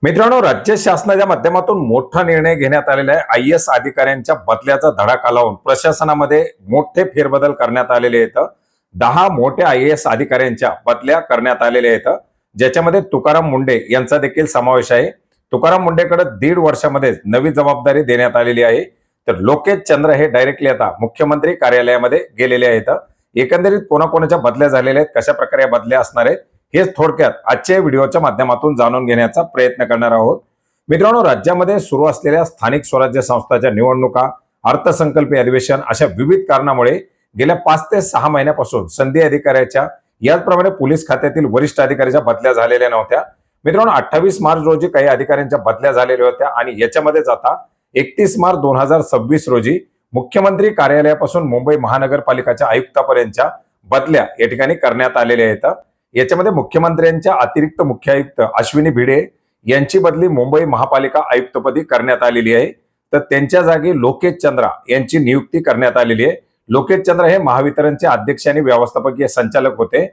मित्रांनो, राज्य शासनाच्या माध्यमातून मोठा निर्णय घेण्यात आलेला आहे। IAS अधिकाऱ्यांच्या बदल्याचा धडाका लावून प्रशासनामध्ये मोठे फेरबदल करण्यात आलेले आहेत। 10 मोठ्या IAS अधिकाऱ्यांच्या बदल्या करण्यात आलेल्या आहेत, ज्याच्यामध्ये तुकाराम मुंढे यांचा देखील समावेश आहे। तुकाराम मुंढेकडे 1.5 वर्षामध्ये नवी जबाबदारी देण्यात आलेली आहे। तर लोकेश चंद्र हे डायरेक्टली आता मुख्यमंत्री कार्यालयामध्ये गेलेले आहेत। एकंदरीत कोणाकोणाच्या बदल्या झालेल्या आहेत, कशा प्रकारे बदल्या असणार आहेत, हेच थोडक्यात आजच्या व्हिडिओच्या माध्यमातून जाणून घेण्याचा प्रयत्न करणार आहोत। मित्रांनो, राज्यामध्ये सुरू असलेल्या स्थानिक स्वराज्य संस्थांच्या निवडणुका, अर्थसंकल्पीय अधिवेशन अशा विविध कारणामुळे गेल्या 5 ते 6 महिन्यापासून संधी अधिकाऱ्याच्या याचप्रमाणे पोलीस खात्यातील वरिष्ठ अधिकाऱ्याच्या बदल्या झालेल्या नव्हत्या। मित्रांनो, 28 मार्च रोजी काही अधिकाऱ्यांच्या बदल्या झालेल्या होत्या आणि याच्यामध्ये जाता 31 मार्च 2026 रोजी मुख्यमंत्री कार्यालयापासून मुंबई महानगरपालिकेच्या आयुक्तापर्यंतच्या बदल्या या ठिकाणी करण्यात आलेल्या आहेत। याच्यामध्ये मुख्यमंत्र्यांच्या अतिरिक्त मुख्य आयुक्त अश्विनी भिडे यांची बदली मुंबई महापालिका आयुक्तपदी करण्यात आलेली आहे। तर त्यांच्या जागी लोकेश चंद्रा यांची नियुक्ती करण्यात आलेली आहे। लोकेश चंद्रा हे महावितरणचे अध्यक्ष आणि व्यवस्थापकीय संचालक होते।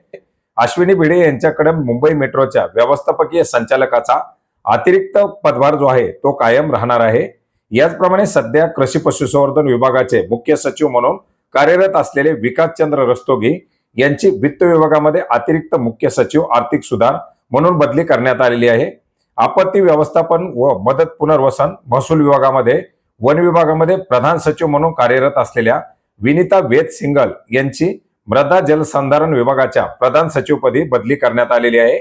अश्विनी भिडे यांच्याकडे मुंबई मेट्रोच्या व्यवस्थापकीय संचालकाचा अतिरिक्त पदभार जो आहे तो कायम राहणार आहे। याचप्रमाणे सध्या कृषी पशुसंवर्धन विभागाचे मुख्य सचिव म्हणून कार्यरत असलेले विकासचंद्र रस्तोगी यांची वित्त विभागामध्ये अतिरिक्त मुख्य सचिव आर्थिक सुधार म्हणून बदली करण्यात आलेली आहे। आपत्ती व्यवस्थापन व मदत पुनर्वसन महसूल विभागामध्ये वन विभागामध्ये प्रधान सचिव म्हणून कार्यरत असलेल्या विनीता वेद सिंगल यांची मृदा जलसंधारण विभागाच्या प्रधान सचिवपदी बदली करण्यात आलेली आहे।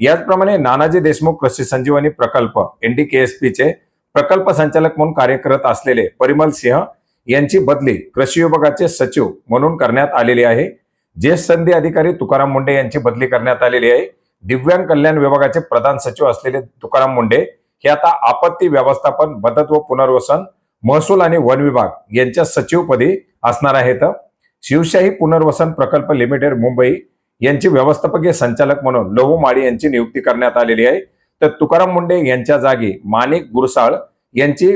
याचप्रमाणे नानाजी देशमुख कृषी संजीवनी प्रकल्प NDKSP चे प्रकल्प संचालक म्हणून कार्य करत असलेले परिमल सिंह यांची बदली कृषी विभागाचे सचिव म्हणून करण्यात आलेली आहे। ज्येष्ठ संधी अधिकारी तुकाराम मुंढे यांची बदली करण्यात आलेली आहे। दिव्यांग कल्याण विभागाचे प्रधान सचिव असलेले तुकाराम मुंढे हे आता आपत्ती व्यवस्थापन मदत व पुनर्वसन महसूल आणि वन विभाग यांच्या सचिवपदी असणार आहेत। शिवशाही पुनर्वसन प्रकल्प लिमिटेड मुंबई यांची व्यवस्थापकीय संचालक म्हणून लहू माळी यांची नियुक्ती करण्यात आलेली आहे। तर तुकाराम मुंढे यांच्या जागी माणिक गुरसाळ यांची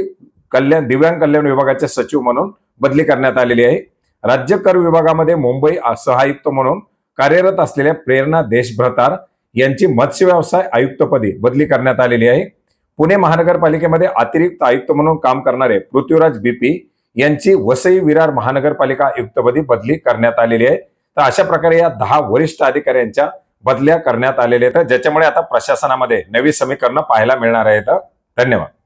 दिव्यांग कल्याण विभागाचे सचिव म्हणून बदली करण्यात आलेली आहे। राज्य कर विभागामध्ये मुंबई सहायुक्त म्हणून कार्यरत असलेल्या प्रेरणा देशभ्रतार यांची मत्स्य व्यवसाय आयुक्तपदी बदली करण्यात आलेली आहे। पुणे महानगरपालिकेमध्ये अतिरिक्त आयुक्त म्हणून काम करणारे पृथ्वीराज BP यांची वसई विरार महानगरपालिका आयुक्तपदी बदली करण्यात आलेली आहे। तर अशा प्रकारे या 10 वरिष्ठ अधिकाऱ्यांच्या बदल्या करण्यात आलेल्या आहेत, ज्याच्यामुळे आता प्रशासनामध्ये नवी समीकरणं पाहायला मिळणार आहेत। धन्यवाद।